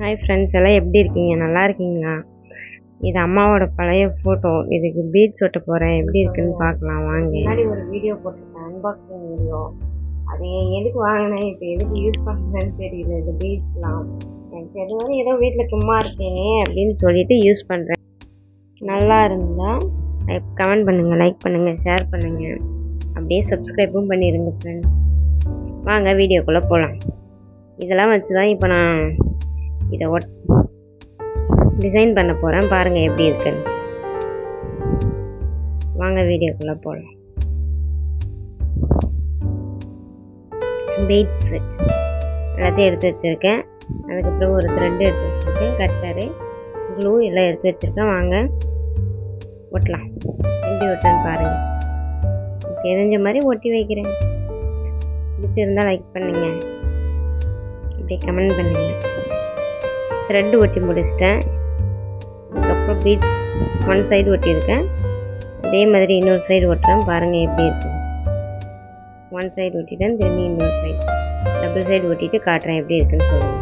Hi friends, எல்லாம் எப்படி இருக்கீங்க? நல்லா இருக்கீங்களா? இது அம்மாவோட பழைய ஃபோட்டோ. இதுக்கு பீட்ஸ் ஒட்ட போகிறேன். எப்படி இருக்குன்னு பார்க்கலாம் வாங்க. முன்னாடி ஒரு வீடியோ போட்டிருக்கேன், அன்பாக்சிங் வீடியோ. அது எதுக்கு வாங்கினேன், இப்போ எதுக்கு யூஸ் பண்ணுறேன்னு தெரியல. இந்த பீட்ஸ்லாம் எனக்கு எதுவும் ஏதோ வீட்டில் சும்மா இருக்கேனே அப்படின்னு சொல்லிட்டு யூஸ் பண்ணுறேன். நல்லா இருந்தால் கமெண்ட் பண்ணுங்கள், லைக் பண்ணுங்கள், ஷேர் பண்ணுங்கள், அப்படியே சப்ஸ்கிரைப்பும் பண்ணிடுங்க ஃப்ரெண்ட்ஸ். வாங்க வீடியோக்குள்ளே போகலாம். இதெல்லாம் வச்சு தான் இப்போ நான் இதை டிசைன் பண்ண போகிறேன். பாருங்கள் எப்படி இருக்குன்னு. வாங்க வீடியோக்குள்ளே போகலாம். பீட்ஸு எல்லாத்தையும் எடுத்து வச்சுருக்கேன். அதுக்கப்புறம் ஒரு த்ரெட்டு எடுத்து வச்சுருக்கேன், கட்டரு, க்ளூ எல்லாம் எடுத்து வச்சுருக்கேன். வாங்க ஒட்டலாம். எப்படி ஒட்டுன்னு பாருங்கள். தெரிஞ்ச மாதிரி ஒட்டி வைக்கிறேன். பிடிச்சிருந்தால் லைக் பண்ணுங்க, அப்படியே கமெண்ட் பண்ணுங்கள். த்ரெட்டு ஒட்டி முடிச்சிட்டேன். அதுக்கப்புறம் பீட்ஸ் ஒன் சைடு ஒட்டியிருக்கேன். அதே மாதிரி இன்னொரு சைடு ஒட்டுறேன். பாருங்கள் எப்படி இருக்கு. ஒன் சைடு ஒட்டிட்டேன், திரும்பி இன்னொரு சைடு டபுள் சைடு ஒட்டிட்டு காட்டுறேன் எப்படி இருக்குன்னு சொல்லுங்கள்.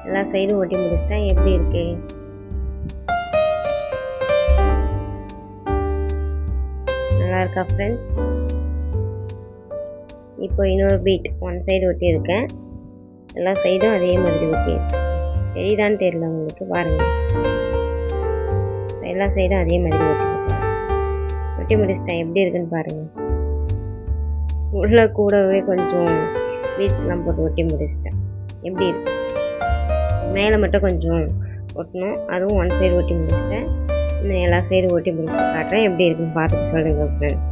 எல்லா சைடும் ஒட்டி முடிச்சிட்டேன். எப்படி இருக்கு? நல்லா இருக்கா ஃப்ரெண்ட்ஸ்? இப்போ இன்னொரு பீட் ஒன் சைடு ஒட்டியிருக்கேன். எல்லா சைடும் அதே மாதிரி ஒட்டியிருக்கேன். தெரியுதான்னு தெரியல உங்களுக்கு, பாருங்கள். எல்லா சைடும் அதே மாதிரி ஒட்டி முடிச்சிட்டேன். எப்படி இருக்குன்னு பாருங்கள். உள்ள கூடவே கொஞ்சம் பீட்ஸ்லாம் போட்டு ஒட்டி முடிச்சிட்டேன். எப்படி இருக்கு? மேலே மட்டும் கொஞ்சம் ஒட்டணும், அதுவும் ஒன் சைடு ஒட்டி முடிச்சிட்டேன். இன்னும் எல்லா சைடும் ஒட்டி முடிச்சு காட்டுறேன். எப்படி இருக்குன்னு பார்த்துட்டு சொல்லுங்கள் ஃப்ரெண்ட்ஸ்.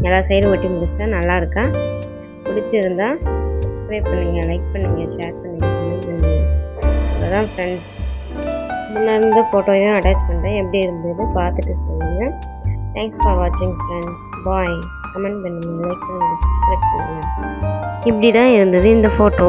எல்லா சைடும் ஒட்டி முடிச்சிட்டா நல்லா இருக்கா? பிடிச்சிருந்தா சப்ஸ்கிரைப் பண்ணுங்கள், லைக் பண்ணுங்கள், ஷேர் பண்ணுங்கள், கமெண்ட் பண்ணுங்கள். அதான் ஃப்ரெண்ட்ஸ், முன்னே இருந்த ஃபோட்டோவையும் அட்டாச் பண்ணுறேன். எப்படி இருந்தது பார்த்துட்டு சொல்லுங்கள். தேங்க்ஸ் ஃபார் வாட்சிங் ஃப்ரெண்ட்ஸ். பாய். கமெண்ட் பண்ணுங்கள், லைக் பண்ணுங்கள், சப்ஸ்கிரைப் பண்ணுங்கள். இப்படி தான் இருந்தது இந்த ஃபோட்டோ.